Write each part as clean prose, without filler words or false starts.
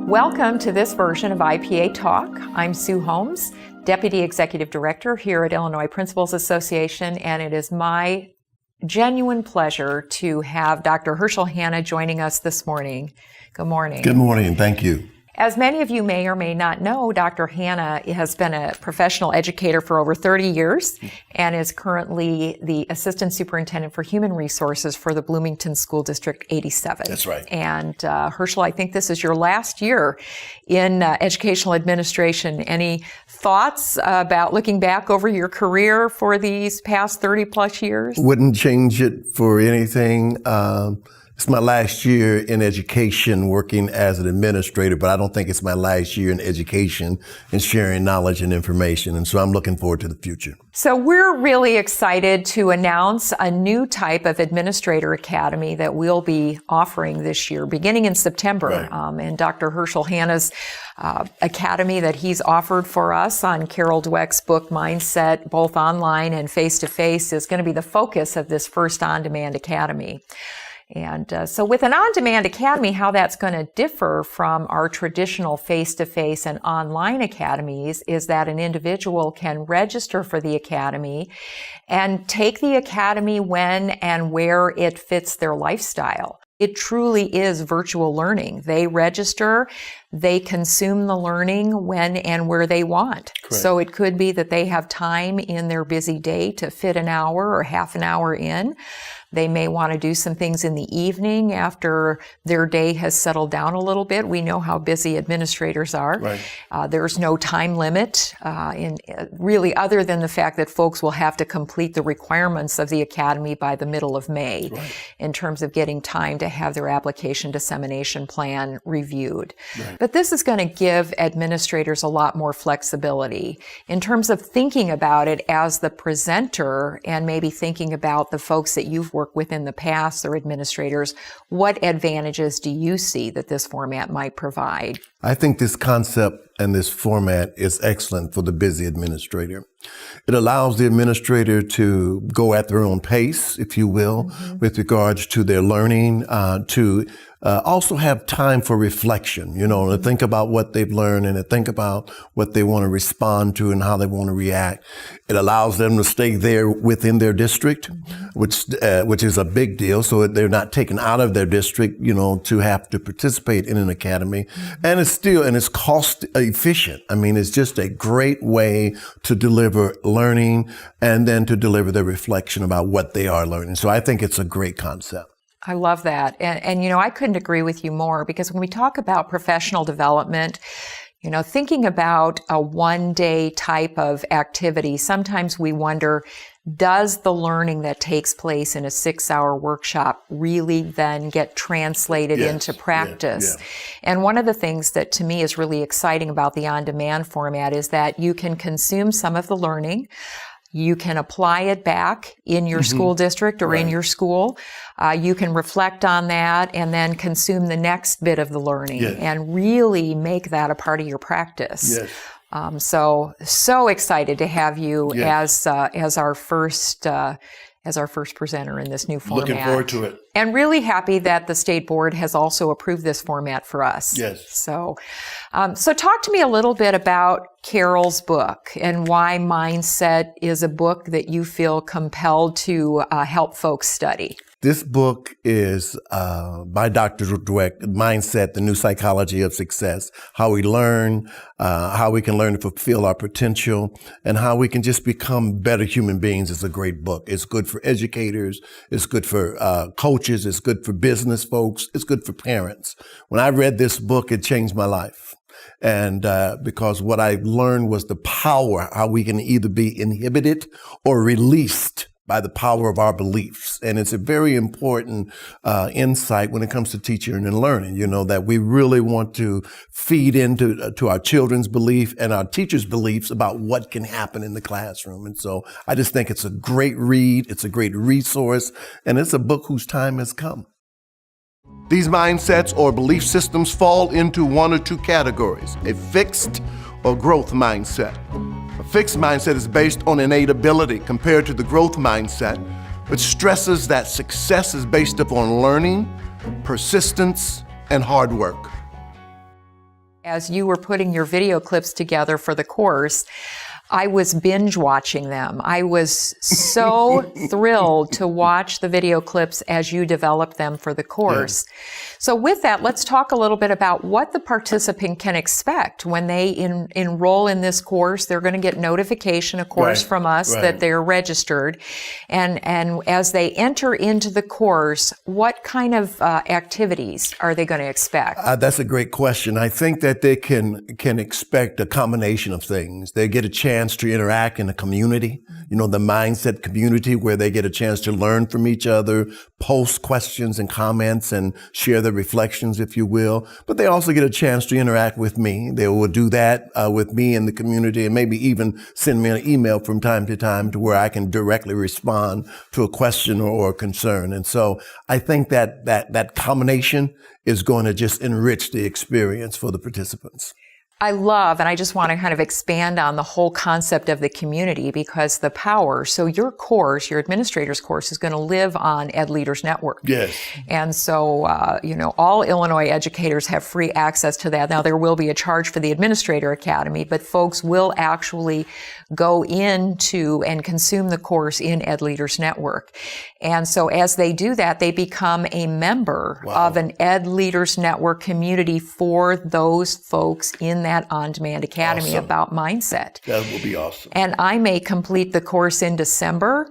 Welcome to this version of IPA Talk. I'm Sue Holmes, Deputy Executive Director here at Illinois Principals Association, and it is my genuine pleasure to have Dr. Herschel Hannah joining us this morning. Good morning. Good morning. Thank you. As many of you may or may not know, Dr. Hannah has been a professional educator for over 30 years and is currently the Assistant Superintendent for Human Resources for the Bloomington School District 87. That's right. And Herschel, I think this is your last year in educational administration. Any thoughts about looking back over your career for these past 30 plus years? Wouldn't change it for anything. It's my last year in education working as an administrator, but I don't think it's my last year in education and sharing knowledge and information. And so I'm looking forward to the future. So we're really excited to announce a new type of administrator academy that we'll be offering this year, beginning in September. Right. And Dr. Herschel Hannah's academy that he's offered for us on Carol Dweck's book, Mindset, both online and face-to-face, is going to be the focus of this first on-demand academy. And so with an on-demand academy, how that's going to differ from our traditional face-to-face and online academies is that an individual can register for the academy and take the academy when and where it fits their lifestyle. It truly is virtual learning. They register, they consume the learning when and where they want. Correct. So it could be that they have time in their busy day to fit an hour or half an hour in. They may want to do some things in the evening after their day has settled down a little bit. We know how busy administrators are. Right. There's no time limit, really other than the fact that folks will have to complete the requirements of the academy by the middle of May. Right. In terms of getting time to have their application dissemination plan reviewed. Right. But this is going to give administrators a lot more flexibility in terms of thinking about it as the presenter and maybe thinking about the folks that you've worked with in the past or administrators. What advantages do you see that this format might provide? I think this concept and this format is excellent for the busy administrator. It allows the administrator to go at their own pace, if you will, with regards to their learning, to also have time for reflection, to think about what they've learned and to think about what they want to respond to and how they want to react. It allows them to stay there within their district, which is a big deal. So they're not taken out of their district, to have to participate in an academy. And it's cost efficient. I mean, it's just a great way to deliver learning and then to deliver the reflection about what they are learning. So I think it's a great concept. I love that. And I couldn't agree with you more, because when we talk about professional development, thinking about a one-day type of activity, sometimes we wonder, does the learning that takes place in a 6-hour workshop really then get translated into practice? Yeah. And one of the things that to me is really exciting about the on-demand format is that you can consume some of the learning. You can apply it back in your school district or in your school. You can reflect on that and then consume the next bit of the learning and really make that a part of your practice. Yes. So excited to have you as our first presenter in this new format. Looking forward to it. And really happy that the state board has also approved this format for us. Yes. So talk to me a little bit about Carol's book and why Mindset is a book that you feel compelled to help folks study. This book is by Dr. Dweck, Mindset, the New Psychology of Success, how we learn, how we can learn to fulfill our potential, and how we can just become better human beings. Is a great book. It's good for educators. It's good for coaches. It's good for business folks. It's good for parents. When I read this book, it changed my life. And because what I learned was the power, how we can either be inhibited or released by the power of our beliefs. And it's a very important insight when it comes to teaching and learning, that we really want to feed into to our children's belief and our teachers' beliefs about what can happen in the classroom. And so I just think it's a great read. It's a great resource. And it's a book whose time has come. These mindsets or belief systems fall into one or two categories: a fixed or growth mindset. A fixed mindset is based on innate ability compared to the growth mindset, which stresses that success is based upon learning, persistence, and hard work. As you were putting your video clips together for the course, I was binge watching them. I was so thrilled to watch the video clips as you developed them for the course. Yeah. So with that, let's talk a little bit about what the participant can expect when they enroll in this course. They're going to get notification, of course, from us that they're registered. And as they enter into the course, what kind of activities are they going to expect? That's a great question. I think that they can expect a combination of things. They get a chance to interact in a community, the mindset community, where they get a chance to learn from each other, post questions and comments and share their reflections, if you will. But they also get a chance to interact with me. They will do that with me in the community, and maybe even send me an email from time to time to where I can directly respond to a question or a concern. And so I think that combination is going to just enrich the experience for the participants. I love, and I just want to kind of expand on the whole concept of the community, because the power, so your course, your administrator's course, is going to live on Ed Leaders Network. Yes. And so, all Illinois educators have free access to that. Now, there will be a charge for the Administrator Academy, but folks will actually go into and consume the course in Ed Leaders Network. And so as they do that, they become a member of an Ed Leaders Network community for those folks in that on-demand academy about mindset. That will be awesome. And I may complete the course in December,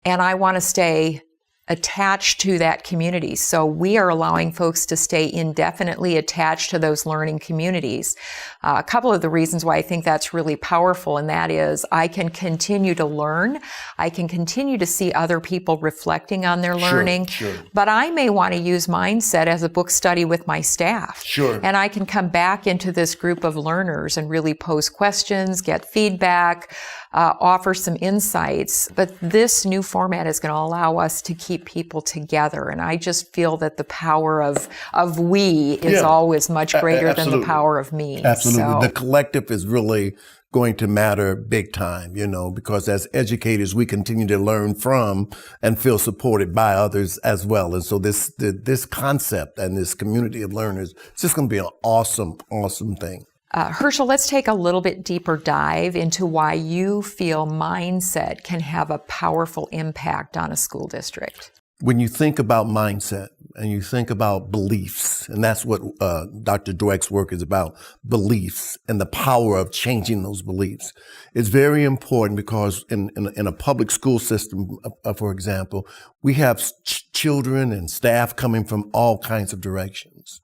and I want to stay attached to that community. So we are allowing folks to stay indefinitely attached to those learning communities. A couple of the reasons why I think that's really powerful, and that is I can continue to learn. I can continue to see other people reflecting on their learning. Sure. But I may want to use mindset as a book study with my staff. Sure. And I can come back into this group of learners and really pose questions, get feedback, offer some insights. But this new format is going to allow us to keep people together. And I just feel that the power of we is always much greater than the power of me. Absolutely. So, the collective is really going to matter big time, because as educators, we continue to learn from and feel supported by others as well. And so this concept and this community of learners, it's just going to be an awesome, awesome thing. Herschel, let's take a little bit deeper dive into why you feel mindset can have a powerful impact on a school district. When you think about mindset and you think about beliefs, and that's what Dr. Dweck's work is about, beliefs and the power of changing those beliefs. It's very important because in a public school system, for example, we have children and staff coming from all kinds of directions.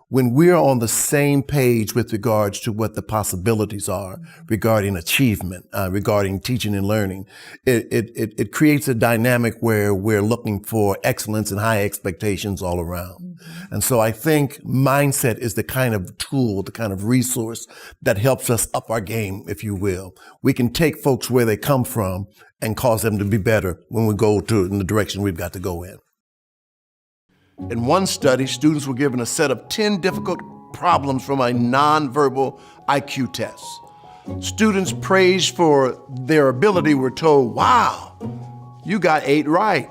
When we're on the same page with regards to what the possibilities are regarding achievement, regarding teaching and learning, it creates a dynamic where we're looking for excellence and high expectations all around. Mm-hmm. And so I think mindset is the kind of tool, the kind of resource that helps us up our game, if you will. We can take folks where they come from and cause them to be better when we go in the direction we've got to go in. In one study, students were given a set of 10 difficult problems from a nonverbal IQ test. Students praised for their ability were told, "Wow, you got 8 right.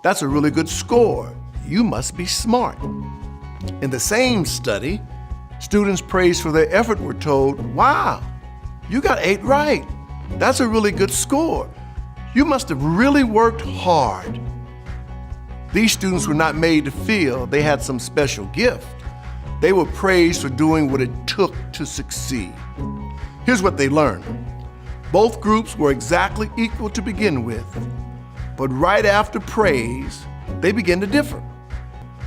That's a really good score. You must be smart." In the same study, students praised for their effort were told, "Wow, you got 8 right. That's a really good score. You must have really worked hard." These students were not made to feel they had some special gift. They were praised for doing what it took to succeed. Here's what they learned. Both groups were exactly equal to begin with, but right after praise, they began to differ.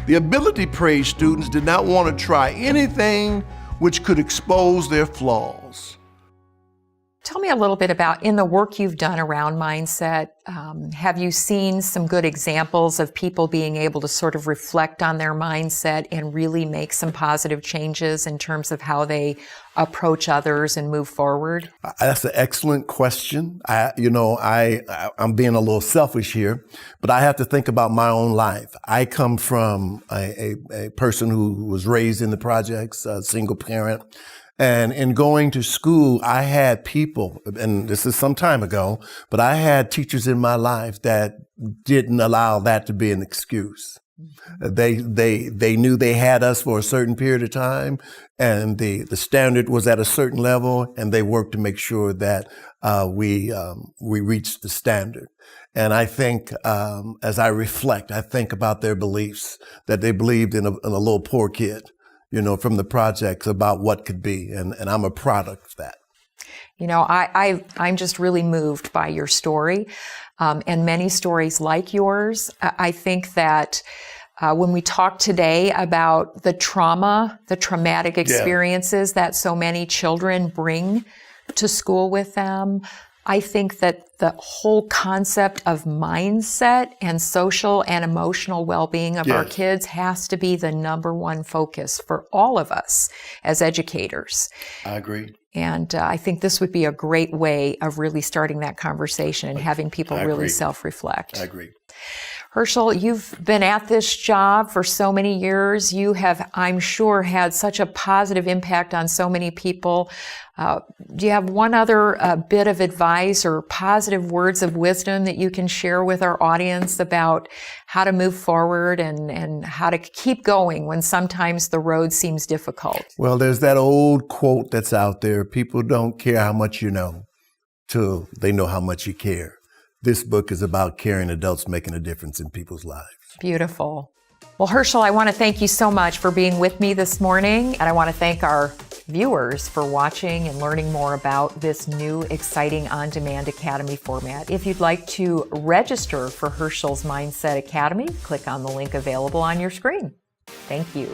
The ability praised students did not want to try anything which could expose their flaws. Tell me a little bit about, in the work you've done around mindset, have you seen some good examples of people being able to sort of reflect on their mindset and really make some positive changes in terms of how they approach others and move forward? That's an excellent question. I'm being a little selfish here, but I have to think about my own life. I come from a person who was raised in the projects, a single parent. And in going to school, I had people, and this is some time ago, but I had teachers in my life that didn't allow that to be an excuse. They knew they had us for a certain period of time, and the standard was at a certain level, and they worked to make sure that we reached the standard. And I think as I reflect, I think about their beliefs, that they believed in a little poor kid, from the projects about what could be, and I'm a product of that. I'm just really moved by your story, and many stories like yours. I think that when we talk today about the traumatic experiences that so many children bring to school with them, I think that the whole concept of mindset and social and emotional well-being of our kids has to be the number one focus for all of us as educators. I agree. And I think this would be a great way of really starting that conversation and having people really self-reflect. I agree. Herschel, you've been at this job for so many years. You have, I'm sure, had such a positive impact on so many people. Do you have one other bit of advice or positive words of wisdom that you can share with our audience about how to move forward and how to keep going when sometimes the road seems difficult? Well, there's that old quote that's out there: people don't care how much you know till they know how much you care. This book is about caring adults making a difference in people's lives. Beautiful. Well, Herschel, I want to thank you so much for being with me this morning, and I want to thank our viewers for watching and learning more about this new exciting on-demand Academy format. If you'd like to register for Herschel's Mindset Academy, click on the link available on your screen. Thank you.